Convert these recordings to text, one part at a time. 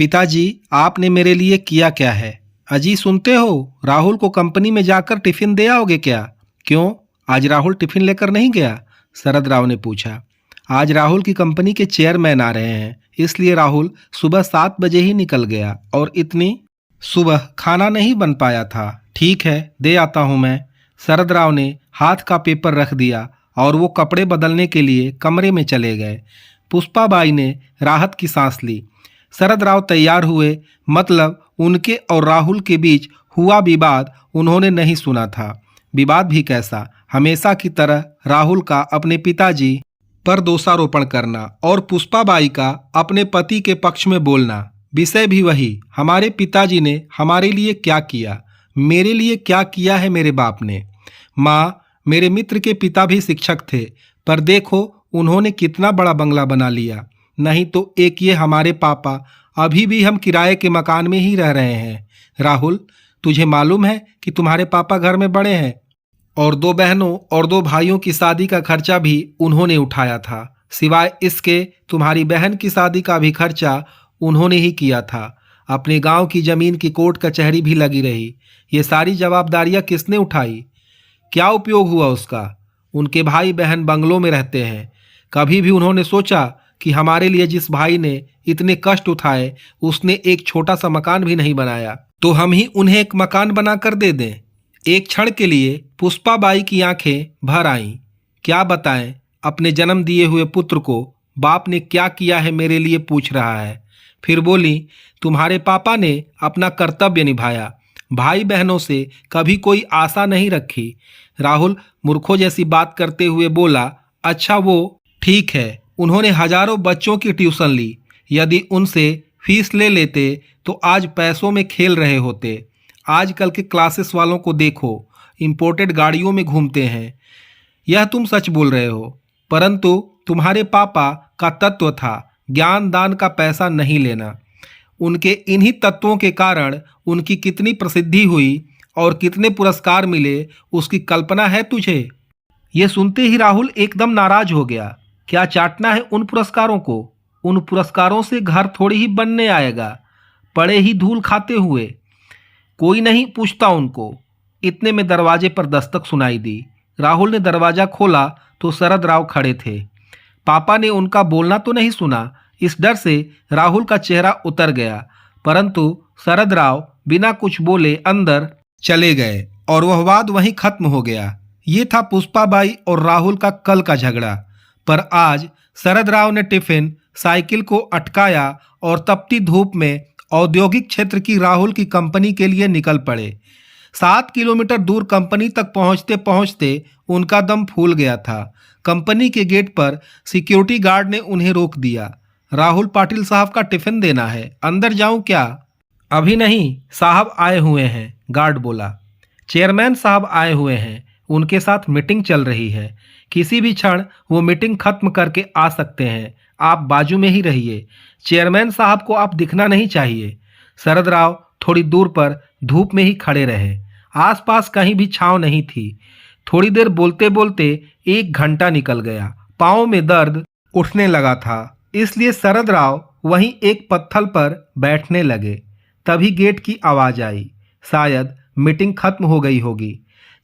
पिताजी, आपने मेरे लिए किया क्या है? अजी सुनते हो, राहुल को कंपनी में जाकर टिफिन दे आओगे क्या? क्यों, आज राहुल टिफिन लेकर नहीं गया? शरद राव ने पूछा। आज राहुल की कंपनी के चेयरमैन आ रहे हैं, इसलिए राहुल सुबह 7 बजे ही निकल गया और इतनी सुबह खाना नहीं बन पाया था। ठीक है, दे आता हूँ मैं। शरद राव ने हाथ का पेपर रख दिया और वो कपड़े बदलने के लिए कमरे में चले गए। पुष्पाबाई ने राहत की सांस ली। शरद राव तैयार हुए, मतलब उनके और राहुल के बीच हुआ विवाद उन्होंने नहीं सुना था। विवाद भी कैसा, हमेशा की तरह राहुल का अपने पिताजी पर दोषारोपण करना और पुष्पाबाई का अपने पति के पक्ष में बोलना। विषय भी वही, हमारे पिताजी ने हमारे लिए क्या किया, मेरे लिए क्या किया है मेरे बाप ने। माँ, मेरे मित्र के पिता भी शिक्षक थे, पर देखो उन्होंने कितना बड़ा बंगला बना लिया। नहीं तो एक ये हमारे पापा, अभी भी हम किराए के मकान में ही रह रहे हैं। राहुल, तुझे मालूम है कि तुम्हारे पापा घर में बड़े हैं और 2 बहनों और 2 भाइयों की शादी का खर्चा भी उन्होंने उठाया था। सिवाय इसके तुम्हारी बहन की शादी का भी खर्चा उन्होंने ही किया था। अपने गांव की जमीन की कोर्ट कचहरी भी लगी रही। ये सारी जवाबदारियां किसने उठाई? क्या उपयोग हुआ उसका? उनके भाई बहन बंगलों में रहते हैं। कभी भी उन्होंने सोचा कि हमारे लिए जिस भाई ने इतने कष्ट उठाए उसने एक छोटा सा मकान भी नहीं बनाया, तो हम ही उन्हें एक मकान बना कर दे दें? एक क्षण के लिए पुष्पाबाई की आंखें भर आईं। क्या बताएं, अपने जन्म दिए हुए पुत्र को बाप ने क्या किया है मेरे लिए पूछ रहा है। फिर बोली, तुम्हारे पापा ने अपना कर्तव्य निभाया, भाई बहनों से कभी कोई आशा नहीं रखी। राहुल मूर्खों जैसी बात करते हुए बोला, अच्छा वो ठीक है, उन्होंने हजारों बच्चों की ट्यूशन ली। यदि उनसे फीस ले लेते तो आज पैसों में खेल रहे होते। आजकल के क्लासेस वालों को देखो, इंपोर्टेड गाड़ियों में घूमते हैं। यह तुम सच बोल रहे हो, परंतु तुम्हारे पापा का तत्व था ज्ञान दान का पैसा नहीं लेना। उनके इन्हीं तत्वों के कारण उनकी कितनी प्रसिद्धि हुई और कितने पुरस्कार मिले, उसकी कल्पना है तुझे? ये सुनते ही राहुल एकदम नाराज हो गया। क्या चाटना है उन पुरस्कारों को? उन पुरस्कारों से घर थोड़ी ही बनने आएगा, पड़े ही धूल खाते हुए। कोई नहीं पूछता उनको। इतने में दरवाजे पर दस्तक सुनाई दी। राहुल ने दरवाजा खोला तो शरद राव खड़े थे। पापा ने उनका बोलना तो नहीं सुना, इस डर से राहुल का चेहरा उतर गया, परंतु शरद राव बिना कुछ बोले अंदर चले गए और वह वाद वहीं खत्म हो गया। ये था पुष्पाबाई और राहुल का कल का झगड़ा। पर आज शरद राव ने टिफिन साइकिल को अटकाया और तपती धूप में औद्योगिक क्षेत्र की राहुल की कंपनी के लिए निकल पड़े। 7 किलोमीटर दूर कंपनी तक पहुंचते पहुंचते उनका दम फूल गया था। कंपनी के गेट पर सिक्योरिटी गार्ड ने उन्हें रोक दिया। राहुल पाटिल साहब का टिफिन देना है, अंदर जाऊं क्या? अभी नहीं, साहब आए हुए हैं, गार्ड बोला। चेयरमैन साहब आए हुए हैं, उनके साथ मीटिंग चल रही है। किसी भी क्षण वो मीटिंग खत्म करके आ सकते हैं, आप बाजू में ही रहिए। चेयरमैन साहब को आप दिखना नहीं चाहिए। शरद राव थोड़ी दूर पर धूप में ही खड़े रहे। आसपास कहीं भी छांव नहीं थी। थोड़ी देर बोलते बोलते 1 घंटा निकल गया। पाँव में दर्द उठने लगा था, इसलिए शरद राव वहीं एक पत्थर पर बैठने लगे। तभी गेट की आवाज़ आई। शायद मीटिंग खत्म हो गई होगी।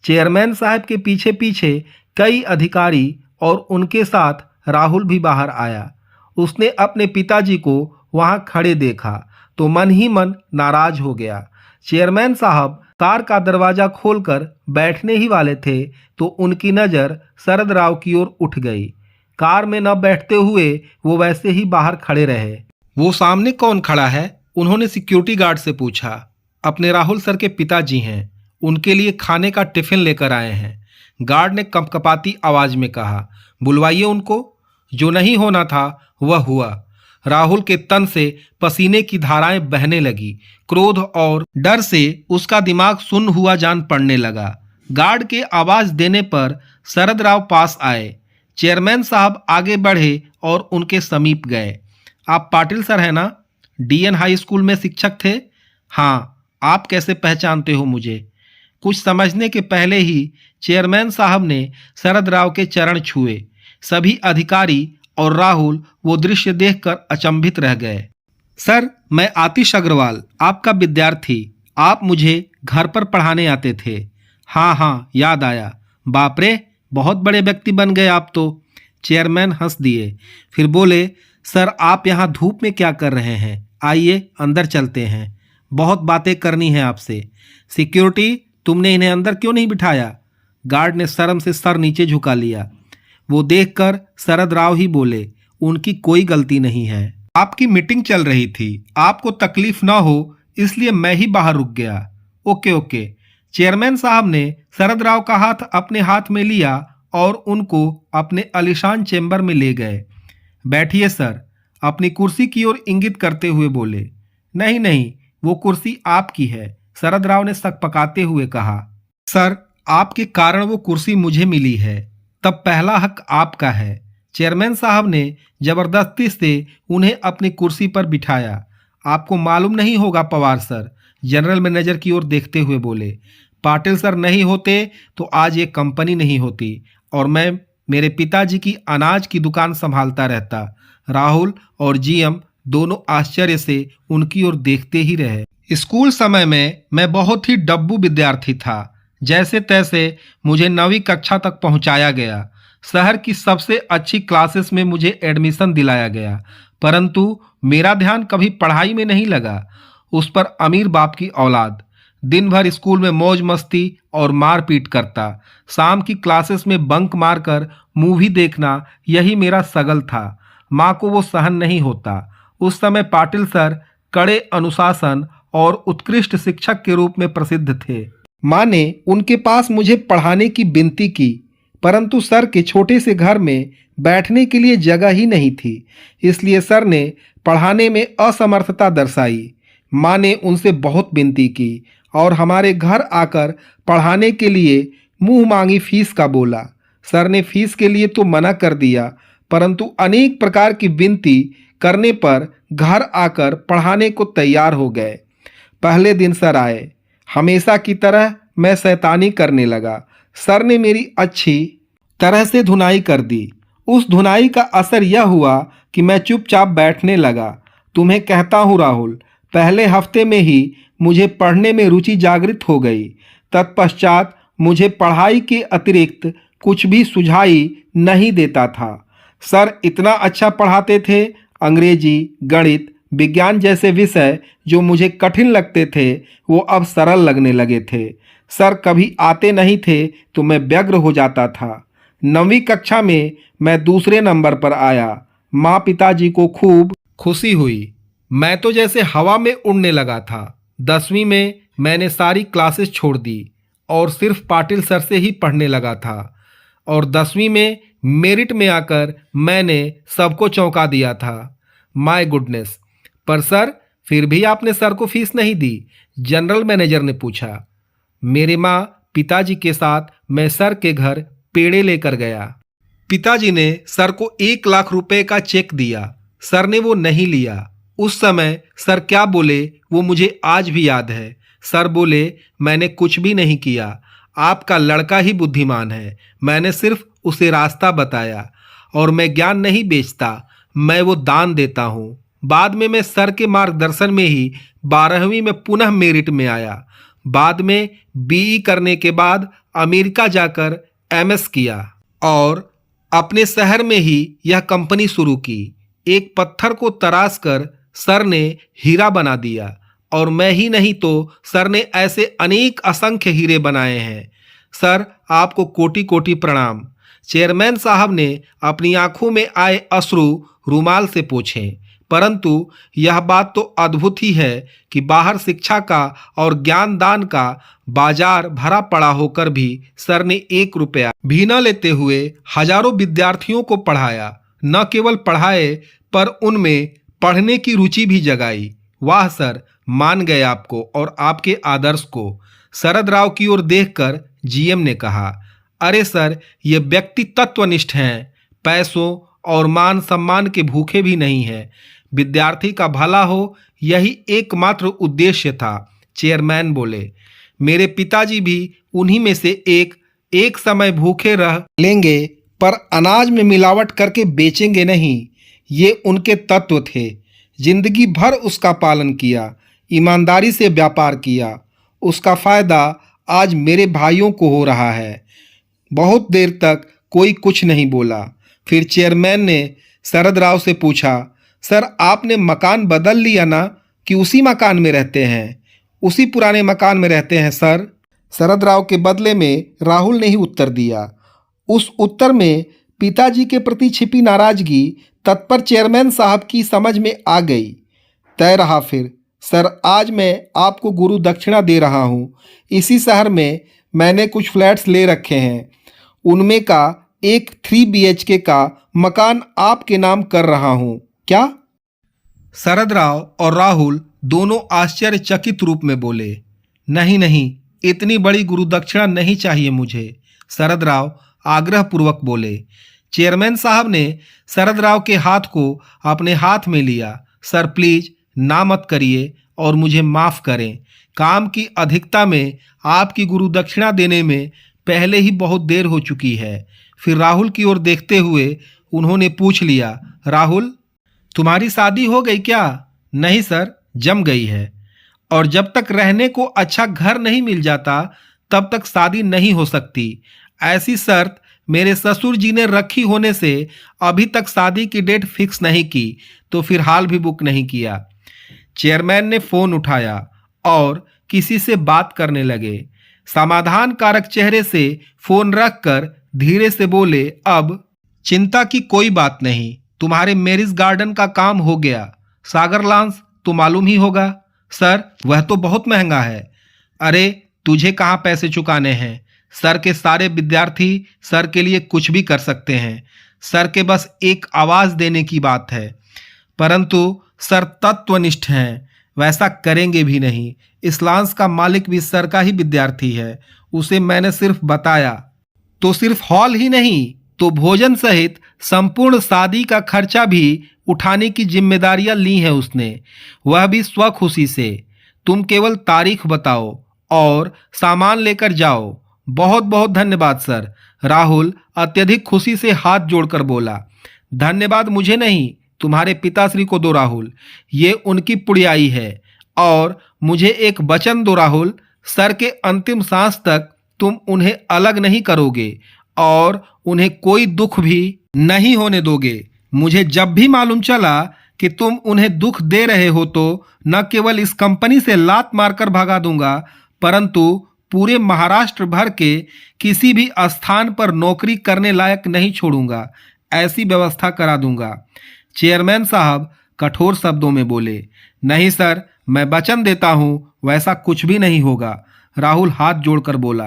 चेयरमैन साहब के पीछे पीछे कई अधिकारी और उनके साथ राहुल भी बाहर आया। उसने अपने पिताजी को वहां खड़े देखा तो मन ही मन नाराज हो गया। चेयरमैन साहब कार का दरवाजा खोलकर बैठने ही वाले थे तो उनकी नज़र शरद राव की ओर उठ गई। कार में न बैठते हुए वो वैसे ही बाहर खड़े रहे। वो सामने कौन खड़ा है? उन्होंने सिक्योरिटी गार्ड से पूछा। अपने राहुल सर के पिताजी हैं, उनके लिए खाने का टिफिन लेकर आए हैं। गार्ड ने कंपकपाती आवाज में कहा, बुलवाइए उनको। जो नहीं होना था वह हुआ। राहुल के तन से पसीने की धाराएं बहने लगी। क्रोध और डर से उसका दिमाग सुन्न हुआ जान पड़ने लगा। गार्ड के आवाज देने पर शरद राव पास आए। चेयरमैन साहब आगे बढ़े और उनके समीप गए। आप पाटिल सर हैं ना? डीएन हाई स्कूल में शिक्षक थे? हाँ। आप कैसे पहचानते हो मुझे? कुछ समझने के पहले ही चेयरमैन साहब ने शरद राव के चरण छुए। सभी अधिकारी और राहुल वो दृश्य देखकर अचंभित रह गए। सर, मैं आतिश अग्रवाल, आपका विद्यार्थी। आप मुझे घर पर पढ़ाने आते थे। हाँ हाँ, याद आया। बाप रे, बहुत बड़े व्यक्ति बन गए आप तो। चेयरमैन हंस दिए। फिर बोले, सर आप यहाँ धूप में क्या कर रहे हैं? आइए अंदर चलते हैं, बहुत बातें करनी है आपसे। सिक्योरिटी, तुमने इन्हें अंदर क्यों नहीं बिठाया? गार्ड ने शर्म से सर नीचे झुका लिया। वो देखकर शरद राव ही बोले, उनकी कोई गलती नहीं है। आपकी मीटिंग चल रही थी, आपको तकलीफ ना हो इसलिए मैं ही बाहर रुक गया। Okay okay. चेयरमैन साहब ने शरद राव का हाथ अपने हाथ में लिया और उनको अपने आलीशान चेंबर में ले गए। बैठिए सर, अपनी कुर्सी की ओर इंगित करते हुए बोले। नहीं नहीं, वो कुर्सी आपकी है, शरद राव ने सकपकाते हुए कहा। सर, आपके कारण वो कुर्सी मुझे मिली है, तब पहला हक आपका है। चेयरमैन साहब ने जबरदस्ती से उन्हें अपनी कुर्सी पर बिठाया। आपको मालूम नहीं होगा पवार सर, जनरल मैनेजर की ओर देखते हुए बोले। पाटिल सर नहीं होते तो आज ये कंपनी नहीं होती और मैं मेरे पिताजी की अनाज की दुकान संभालता रहता। राहुल और जीएम दोनों आश्चर्य से उनकी ओर देखते ही रहे। स्कूल समय में मैं बहुत ही डब्बू विद्यार्थी था। जैसे तैसे मुझे 9वीं कक्षा तक पहुंचाया गया। शहर की सबसे अच्छी क्लासेस में मुझे एडमिशन दिलाया गया, परंतु मेरा ध्यान कभी पढ़ाई में नहीं लगा। उस पर अमीर बाप की औलाद। दिन भर स्कूल में मौज मस्ती और मारपीट करता। शाम की क्लासेस में बंक मारकर मूवी देखना, यही मेरा सगल था। माँ को वो सहन नहीं होता। उस समय पाटिल सर कड़े अनुशासन और उत्कृष्ट शिक्षक के रूप में प्रसिद्ध थे। माँ ने उनके पास मुझे पढ़ाने की विनती की, परंतु सर के छोटे से घर में बैठने के लिए जगह ही नहीं थी, इसलिए सर ने पढ़ाने में असमर्थता दर्शाई। माँ ने उनसे बहुत विनती की और हमारे घर आकर पढ़ाने के लिए मुंह मांगी फीस का बोला। सर ने फीस के लिए तो मना कर दिया, परंतु अनेक प्रकार की विनती करने पर घर आकर पढ़ाने को तैयार हो गए। पहले दिन सर आए। हमेशा की तरह मैं शैतानी करने लगा। सर ने मेरी अच्छी तरह से धुनाई कर दी। उस धुनाई का असर यह हुआ कि मैं चुपचाप बैठने लगा। तुम्हें कहता हूँ राहुल, पहले हफ्ते में ही मुझे पढ़ने में रुचि जागृत हो गई। तत्पश्चात मुझे पढ़ाई के अतिरिक्त कुछ भी सुझाई नहीं देता था। सर इतना अच्छा पढ़ाते थे। अंग्रेजी, गणित, विज्ञान जैसे विषय जो मुझे कठिन लगते थे वो अब सरल लगने लगे थे। सर कभी आते नहीं थे तो मैं व्यग्र हो जाता था। 9वीं कक्षा में मैं दूसरे नंबर पर आया। माँ पिताजी को खूब खुशी हुई। मैं तो जैसे हवा में उड़ने लगा था। 10वीं में मैंने सारी क्लासेस छोड़ दी और सिर्फ पाटिल सर से ही पढ़ने लगा था और 10वीं में मेरिट में आकर मैंने सबको चौंका दिया था। My goodness! पर सर, फिर भी आपने सर को फीस नहीं दी? जनरल मैनेजर ने पूछा। मेरे माँ पिताजी के साथ मैं सर के घर पेड़े लेकर गया। पिताजी ने सर को 1 लाख रुपए का चेक दिया। सर ने वो नहीं लिया। उस समय सर क्या बोले वो मुझे आज भी याद है। सर बोले, मैंने कुछ भी नहीं किया, आपका लड़का ही बुद्धिमान है। मैंने सिर्फ उसे रास्ता बताया और मैं ज्ञान नहीं बेचता, मैं वो दान देता हूँ। बाद में मैं सर के मार्गदर्शन में ही 12वीं में पुनः मेरिट में आया। बाद में बीई करने के बाद अमेरिका जाकर एमएस किया और अपने शहर में ही यह कंपनी शुरू की। एक पत्थर को तराश कर सर ने हीरा बना दिया और मैं ही नहीं तो सर ने ऐसे अनेक असंख्य हीरे बनाए हैं। सर आपको कोटि कोटि प्रणाम। चेयरमैन साहब ने अपनी आंखों में आए अश्रु रुमाल से पोंछे। परंतु यह बात तो अद्भुत ही है कि बाहर शिक्षा का और ज्ञान दान का बाजार भरा पड़ा होकर भी सर ने 1 रुपया भी न लेते हुए हजारों विद्यार्थियों को पढ़ाया। न केवल पढ़ाए पर उनमें पढ़ने की रुचि भी जगाई। वाह सर, मान गए आपको और आपके आदर्श को। शरद राव की ओर देखकर जीएम ने कहा, अरे सर, ये व्यक्ति तत्वनिष्ठ हैं, पैसों और मान सम्मान के भूखे भी नहीं हैं। विद्यार्थी का भला हो, यही एकमात्र उद्देश्य था। चेयरमैन बोले, मेरे पिताजी भी उन्हीं में से एक समय भूखे रह लेंगे पर अनाज में मिलावट करके बेचेंगे नहीं। ये उनके तत्व थे। जिंदगी भर उसका पालन किया, ईमानदारी से व्यापार किया। उसका फायदा आज मेरे भाइयों को हो रहा है। बहुत देर तक कोई कुछ नहीं बोला। फिर चेयरमैन ने शरद राव से पूछा, सर आपने मकान बदल लिया ना, कि उसी मकान में रहते हैं? उसी पुराने मकान में रहते हैं सर। शरद राव के बदले में राहुल ने ही उत्तर दिया। उस उत्तर में पिताजी के प्रति छिपी नाराजगी तत्पर चेयरमैन साहब की समझ में आ गई। तय रहा फिर, सर आज मैं आपको गुरु दक्षिणा दे रहा हूँ। इसी शहर में मैंने कुछ फ्लैट्स ले रखे हैं, उनमें का एक 3 BHK का मकान आपके नाम कर रहा हूँ, क्या? शरद राव और राहुल दोनों आश्चर्यचकित रूप में बोले, नहीं नहीं, इतनी बड़ी गुरु दक्षिणा नहीं चाहिए मुझे। शरद राव आग्रहपूर्वक बोले। चेयरमैन साहब ने शरद राव के हाथ को अपने हाथ में लिया। सर प्लीज ना मत करिए और मुझे माफ़ करें। काम की अधिकता में आपकी गुरु दक्षिणा देने में पहले ही बहुत देर हो चुकी है। फिर राहुल की ओर देखते हुए उन्होंने पूछ लिया, राहुल तुम्हारी शादी हो गई क्या? नहीं सर, जम गई है। और जब तक रहने को अच्छा घर नहीं मिल जाता तब तक शादी नहीं हो सकती। ऐसी शर्त मेरे ससुर जी ने रखी होने से अभी तक शादी की डेट फिक्स नहीं की, तो फिर हाल भी बुक नहीं किया। चेयरमैन ने फोन उठाया और किसी से बात करने लगे। समाधान कारक चेहरे से फोन रखकर धीरे से बोले, अब चिंता की कोई बात नहीं, तुम्हारे मैरिज गार्डन का काम हो गया। सागर लॉन्स तो मालूम ही होगा। सर वह तो बहुत महंगा है। अरे तुझे कहाँ पैसे चुकाने हैं? सर के सारे विद्यार्थी सर के लिए कुछ भी कर सकते हैं। सर के बस एक आवाज़ देने की बात है, परंतु सर तत्वनिष्ठ हैं, वैसा करेंगे भी नहीं। इस लॉन्स का मालिक भी सर का ही विद्यार्थी है। उसे मैंने सिर्फ बताया तो सिर्फ हॉल ही नहीं तो भोजन सहित संपूर्ण शादी का खर्चा भी उठाने की जिम्मेदारियां ली हैं उसने, वह भी स्वखुशी से। तुम केवल तारीख बताओ और सामान लेकर जाओ। बहुत बहुत धन्यवाद सर। राहुल अत्यधिक खुशी से हाथ जोड़कर बोला, धन्यवाद मुझे नहीं, तुम्हारे पिताश्री को दो राहुल, ये उनकी पुड़ियाई है। और मुझे एक वचन दो राहुल, सर के अंतिम सांस तक तुम उन्हें अलग नहीं करोगे और उन्हें कोई दुख भी नहीं होने दोगे। मुझे जब भी मालूम चला कि तुम उन्हें दुख दे रहे हो तो न केवल इस कंपनी से लात मारकर भगा दूंगा, परंतु पूरे महाराष्ट्र भर के किसी भी स्थान पर नौकरी करने लायक नहीं छोड़ूंगा। ऐसी व्यवस्था करा दूंगा। चेयरमैन साहब कठोर शब्दों में बोले, नहीं सर, मैं वचन देता हूं वैसा कुछ भी नहीं होगा। राहुल हाथ जोड़कर बोला।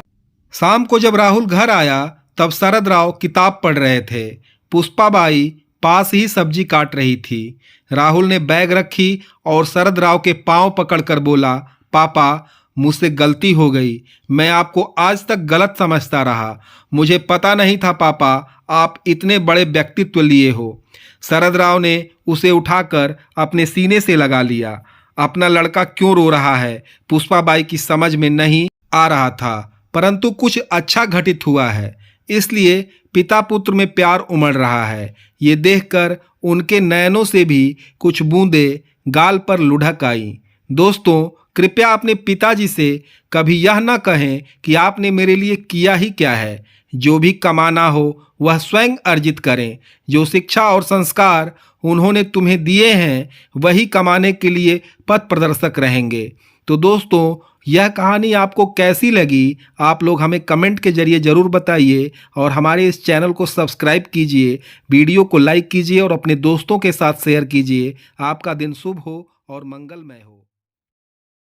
शाम को जब राहुल घर आया तब शरद राव किताब पढ़ रहे थे। पुष्पाबाई पास ही सब्जी काट रही थी। राहुल ने बैग रखी और शरद राव के पांव पकड़कर बोला, पापा मुझसे गलती हो गई, मैं आपको आज तक गलत समझता रहा। मुझे पता नहीं था पापा आप इतने बड़े व्यक्तित्व लिए हो। शरद राव ने उसे उठाकर अपने सीने से लगा लिया। अपना लड़का क्यों रो रहा है पुष्पाबाई की समझ में नहीं आ रहा था, परंतु कुछ अच्छा घटित हुआ है, इसलिए पिता पुत्र में प्यार उमड़ रहा है। ये देखकर उनके नयनों से भी कुछ बूंदें गाल पर लुढ़क आई। दोस्तों कृपया अपने पिताजी से कभी यह न कहें कि आपने मेरे लिए किया ही क्या है। जो भी कमाना हो वह स्वयं अर्जित करें। जो शिक्षा और संस्कार उन्होंने तुम्हें दिए हैं वही कमाने के लिए पथ प्रदर्शक रहेंगे। तो दोस्तों यह कहानी आपको कैसी लगी आप लोग हमें कमेंट के जरिए ज़रूर बताइए और हमारे इस चैनल को सब्सक्राइब कीजिए, वीडियो को लाइक कीजिए और अपने दोस्तों के साथ शेयर कीजिए। आपका दिन शुभ हो और मंगलमय हो।